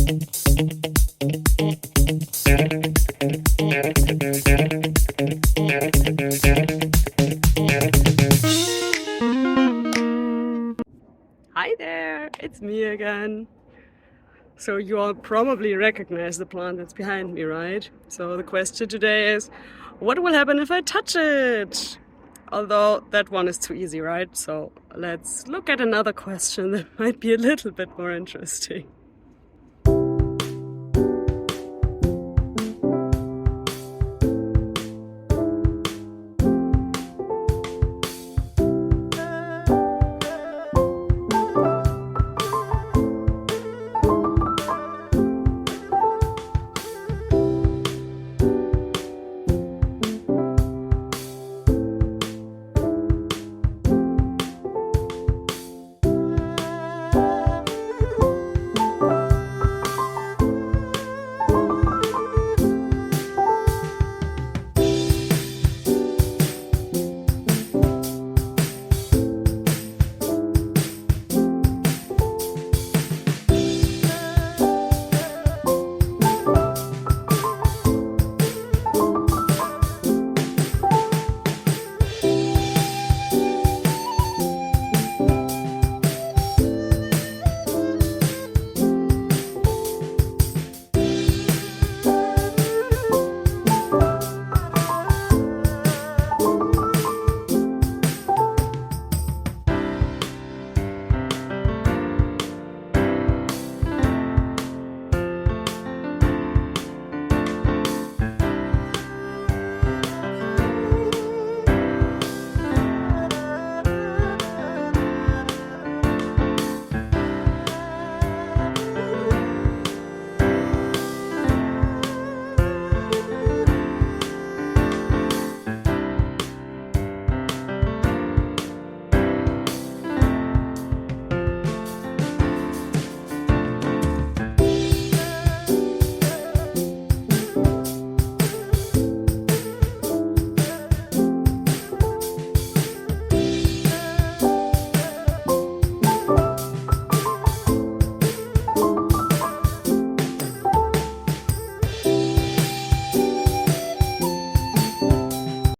Hi there, it's me again. So you all probably recognize the plant that's behind me, right? So the question today is, what will happen if I touch it? Although that one is too easy, right? So let's look at another question that might be a little bit more interesting.